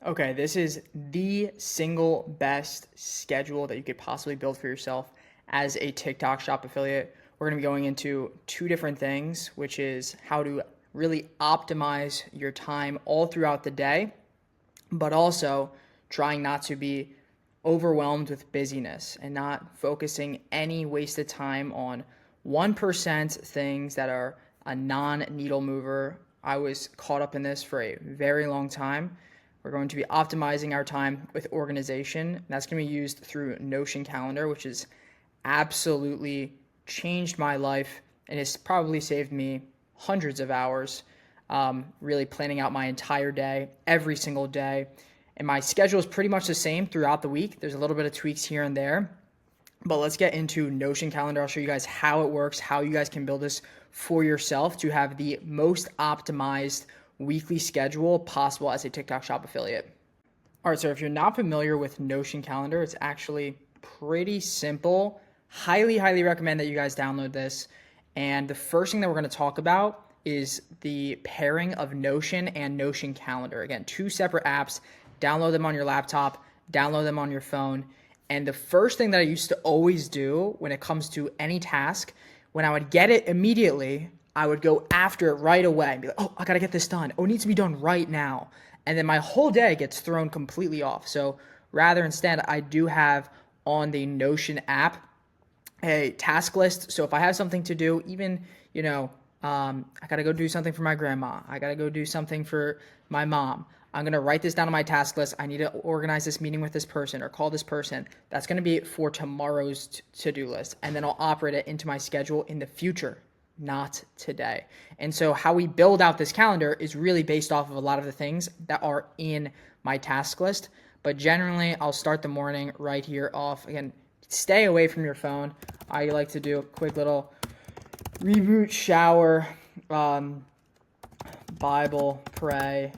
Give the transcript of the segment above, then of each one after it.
Okay, this is the single best schedule that you could possibly build for yourself as a TikTok shop affiliate. We're going to be going into two different things, which is how to really optimize your time all throughout the day, but also trying not to be overwhelmed with busyness and not focusing any wasted time on 1% things that are a non needle mover. I was caught up in this for a very long time. We're going to be optimizing our time with organization. That's going to be used through Notion Calendar, which has absolutely changed my life and has probably saved me hundreds of hours, really planning out my entire day, every single day. And my schedule is pretty much the same throughout the week. There's a little bit of tweaks here and there. But let's get into Notion Calendar. I'll show you guys how it works, how you guys can build this for yourself to have the most optimized weekly schedule possible as a TikTok shop affiliate. All right, so if you're not familiar with Notion Calendar, it's actually pretty simple. Highly, highly recommend that you guys download this. And the first thing that we're going to talk about is the pairing of Notion and Notion Calendar. Again, two separate apps. Download them on your laptop, download them on your phone. And the first thing that I used to always do when it comes to any task, when I would get it immediately, I would go after it right away and be like, oh, I got to get this done. Oh, it needs to be done right now. And then my whole day gets thrown completely off. So rather instead, I do have on the Notion app a task list. So if I have something to do, even, I got to go do something for my grandma. I got to go do something for my mom. I'm going to write this down on my task list. I need to organize this meeting with this person or call this person. That's going to be for tomorrow's to-do list. And then I'll operate it into my schedule in the future, not today. And so how we build out this calendar is really based off of a lot of the things that are in my task list. But generally, I'll start the morning right here off. Again, stay away from your phone. I like to do a quick little reboot, shower, Bible, pray,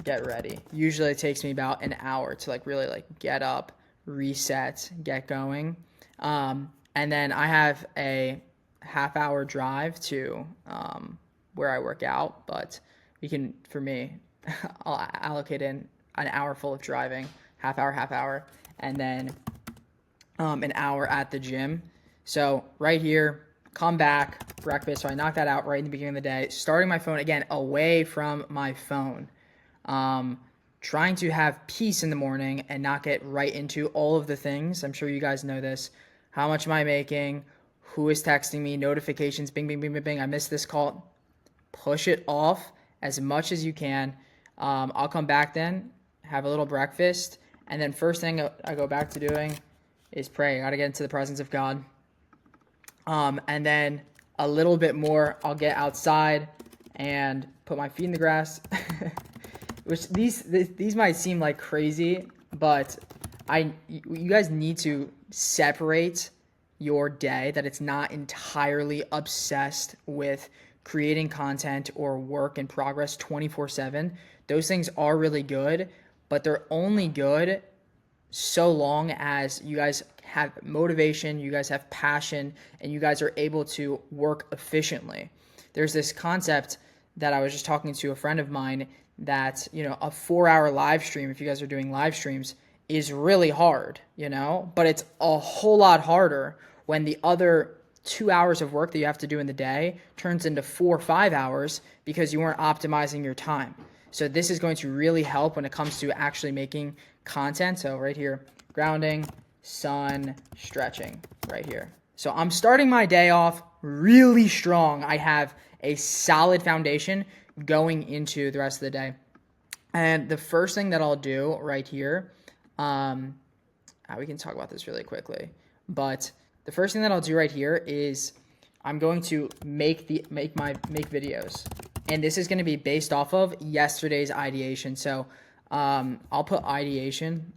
get ready. Usually it takes me about an hour to really get up, reset, get going. And then I have a half-hour drive to where I work out, but for me, I'll allocate in an hour full of driving, half hour, and then an hour at the gym. So right here, come back, breakfast. So I knock that out right in the beginning of the day. Starting my phone, again, away from my phone. Trying to have peace in the morning and not get right into all of the things. I'm sure you guys know this. How much am I making? Who is texting me? Notifications, bing, bing, bing, bing, bing. I missed this call. Push it off as much as you can. I'll come back then, have a little breakfast, and then first thing I go back to doing is pray. I got to get into the presence of God. And then a little bit more, I'll get outside and put my feet in the grass. Which these might seem like crazy, but you guys need to separate your day, that it's not entirely obsessed with creating content or work in progress 24/7. Those things are really good, but they're only good so long as you guys have motivation, you guys have passion, and you guys are able to work efficiently. There's this concept that I was just talking to a friend of mine that, a 4-hour live stream, if you guys are doing live streams, is really hard, but it's a whole lot harder when the other 2 hours of work that you have to do in the day turns into 4 or 5 hours because you weren't optimizing your time. So this is going to really help when it comes to actually making content. So right here, grounding, sun, stretching right here. So I'm starting my day off really strong. I have a solid foundation going into the rest of the day. And the first thing that I'll do right here, we can talk about this really quickly, but the first thing that I'll do right here is I'm going to make videos. And this is going to be based off of yesterday's ideation. So I'll put ideation,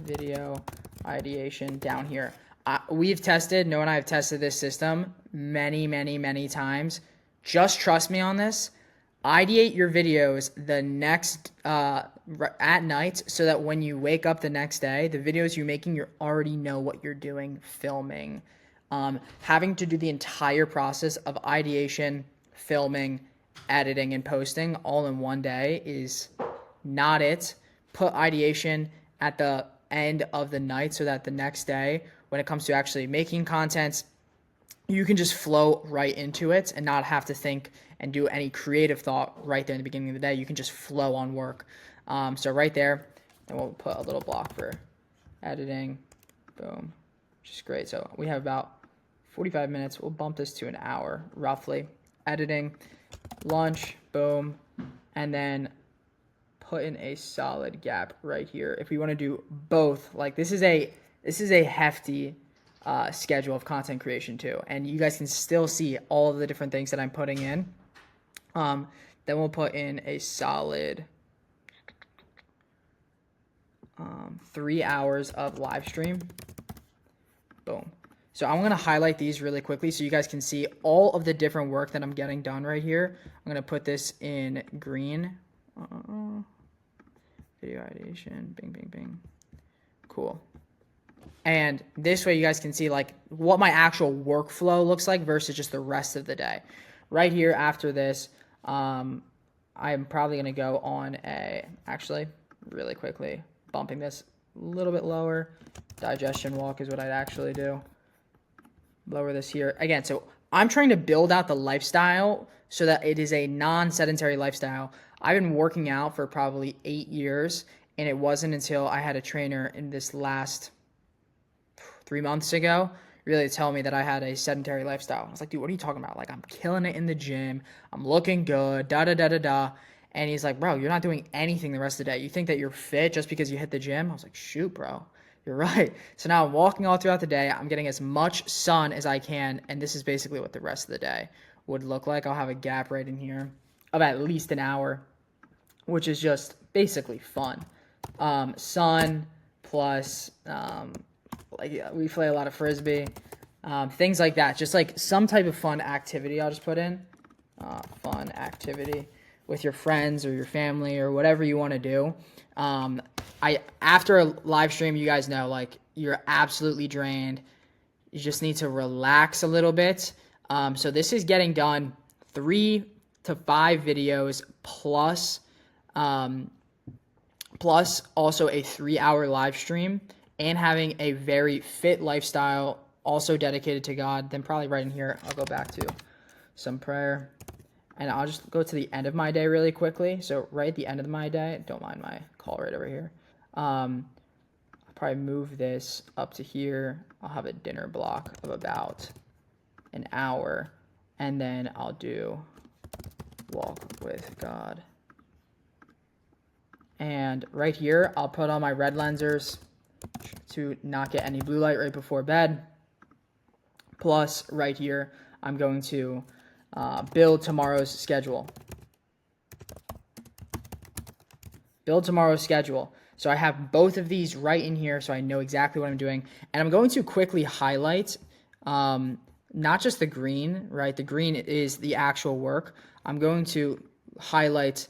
video ideation down here. Noah and I have tested this system many, many, many times. Just trust me on this. Ideate your videos the next at night so that when you wake up the next day, the videos you're making, you already know what you're doing, filming. Having to do the entire process of ideation, filming, editing and posting all in one day is not it. Put ideation at the end of the night so that the next day, when it comes to actually making content, you can just flow right into it and not have to think and do any creative thought right there in the beginning of the day. You can just flow on work. So right there, and we'll put a little block for editing. Boom, which is great. So we have about 45 minutes. We'll bump this to an hour roughly. Editing, lunch, boom, and then put in a solid gap right here. If we want to do both, like this is a hefty schedule of content creation too, and you guys can still see all of the different things that I'm putting in. Then we'll put in a solid 3 hours of live stream. Boom. So I'm going to highlight these really quickly so you guys can see all of the different work that I'm getting done right here. I'm going to put this in green. Video ideation. Bing, bing, bing. Cool. And this way you guys can see like what my actual workflow looks like versus just the rest of the day. Right here after this, I'm probably going to go on actually, really quickly, bumping this a little bit lower. Digestion walk is what I'd actually do. Lower this here. Again, so I'm trying to build out the lifestyle so that it is a non-sedentary lifestyle. I've been working out for probably 8 years, and it wasn't until I had a trainer in this last 3 months ago really tell me that I had a sedentary lifestyle. I was like, dude, what are you talking about? Like, I'm killing it in the gym. I'm looking good, da-da-da-da-da. And he's like, bro, you're not doing anything the rest of the day. You think that you're fit just because you hit the gym? I was like, shoot, bro. You're right. So now I'm walking all throughout the day. I'm getting as much sun as I can. And this is basically what the rest of the day would look like. I'll have a gap right in here of at least an hour, which is just basically fun. Sun plus, we play a lot of Frisbee, things like that. Just like some type of fun activity I'll just put in. Fun activity with your friends or your family or whatever you want to do. After a live stream, you guys know, like, you're absolutely drained. You just need to relax a little bit. So this is getting done 3 to 5 videos plus also a 3-hour live stream and having a very fit lifestyle also dedicated to God. Then probably right in here, I'll go back to some prayer. And I'll just go to the end of my day really quickly. So right at the end of my day, don't mind my call right over here. I'll probably move this up to here. I'll have a dinner block of about an hour. And then I'll do walk with God. And right here, I'll put on my red lensers to not get any blue light right before bed. Plus right here, I'm going to build tomorrow's schedule. Build tomorrow's schedule. So I have both of these right in here so I know exactly what I'm doing. And I'm going to quickly highlight not just the green, right? The green is the actual work. I'm going to highlight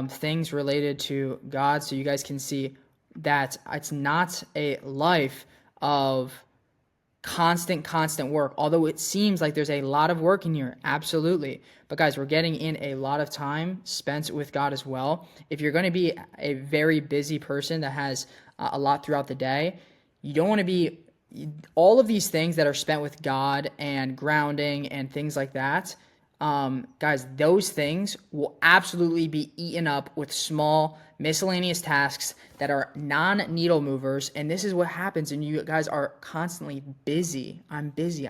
things related to God so you guys can see that it's not a life of constant work, although it seems like there's a lot of work in here. Absolutely. But guys, we're getting in a lot of time spent with God as well. If you're going to be a very busy person that has a lot throughout the day, you don't want to be all of these things that are spent with God and grounding and things like that. Guys, those things will absolutely be eaten up with small miscellaneous tasks that are non-needle movers. And this is what happens when you guys are constantly busy. I'm busy.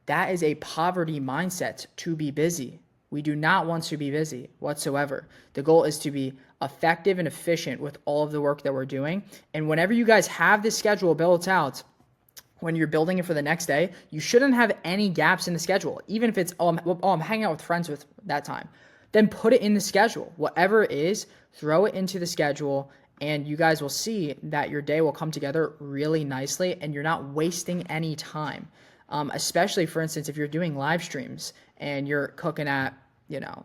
That is a poverty mindset, to be busy. We do not want to be busy whatsoever. The goal is to be effective and efficient with all of the work that we're doing. And whenever you guys have this schedule built out, when you're building it for the next day, you shouldn't have any gaps in the schedule. Even if it's, I'm hanging out with friends with that time, then put it in the schedule. Whatever it is, throw it into the schedule, and you guys will see that your day will come together really nicely and you're not wasting any time. Especially, for instance, if you're doing live streams and you're cooking at,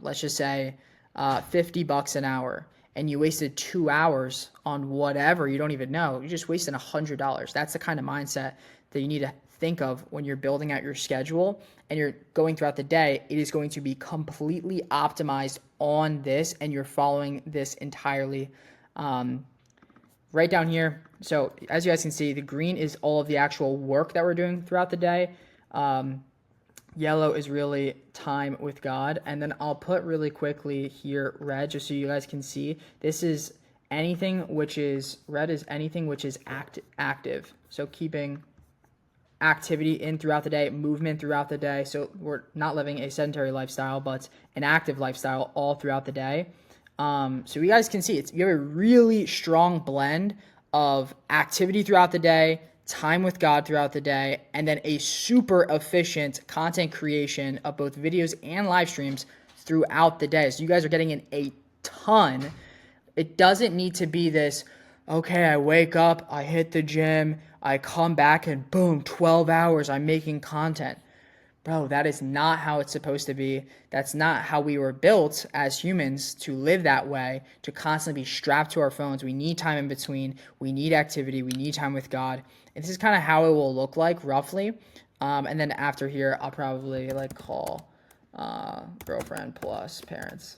let's just say $50 an hour, and you wasted 2 hours on whatever you don't even know, you just wasted $100. That's the kind of mindset that you need to think of when you're building out your schedule and you're going throughout the day. It is going to be completely optimized on this, and you're following this entirely right down here. So as you guys can see, the green is all of the actual work that we're doing throughout the day. Yellow is really time with God. And then I'll put really quickly here red, just so you guys can see. This is anything which is, red is anything which is active. So keeping activity in throughout the day, movement throughout the day. So we're not living a sedentary lifestyle, but an active lifestyle all throughout the day. So you guys can see you have a really strong blend of activity throughout the day, time with God throughout the day, and then a super efficient content creation of both videos and live streams throughout the day. So you guys are getting in a ton. It doesn't need to be this, okay, I wake up, I hit the gym, I come back, and boom, 12 hours, I'm making content. Bro, that is not how it's supposed to be. That's not how we were built as humans, to live that way, to constantly be strapped to our phones. We need time in between. We need activity. We need time with God. And this is kind of how it will look like, roughly. And then after here, I'll probably like call girlfriend plus parents,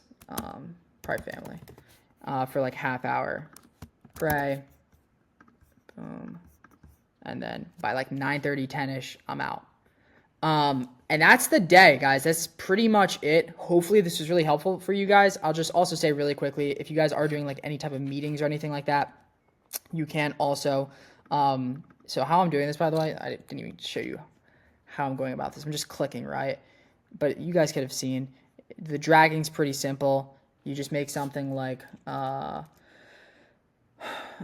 probably family, for like half hour. Pray. Boom. And then by like 9:30, 10-ish, I'm out. And that's the day, guys. That's pretty much it. Hopefully this was really helpful for you guys. I'll just also say really quickly, if you guys are doing like any type of meetings or anything like that, you can also, so how I'm doing this, by the way, I didn't even show you how I'm going about this. I'm just clicking, right? But you guys could have seen the dragging's pretty simple. You just make something like, I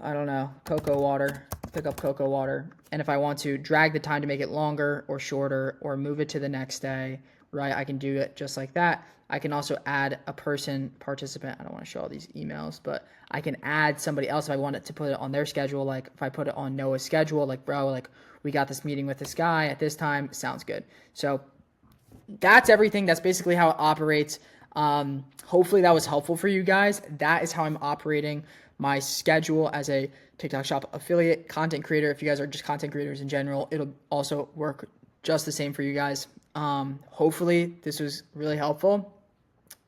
don't know, cocoa water, pick up cocoa water. And if I want to drag the time to make it longer or shorter or move it to the next day, right, I can do it just like that. I can also add a participant. I don't want to show all these emails, but I can add somebody else if I want it to put it on their schedule. Like if I put it on Noah's schedule, like, bro, like we got this meeting with this guy at this time. Sounds good. So that's everything. That's basically how it operates. Hopefully that was helpful for you guys. That is how I'm operating my schedule as a TikTok Shop affiliate content creator. If you guys are just content creators in general, it'll also work just the same for you guys. Hopefully this was really helpful,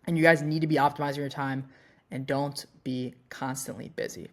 and you guys need to be optimizing your time and don't be constantly busy.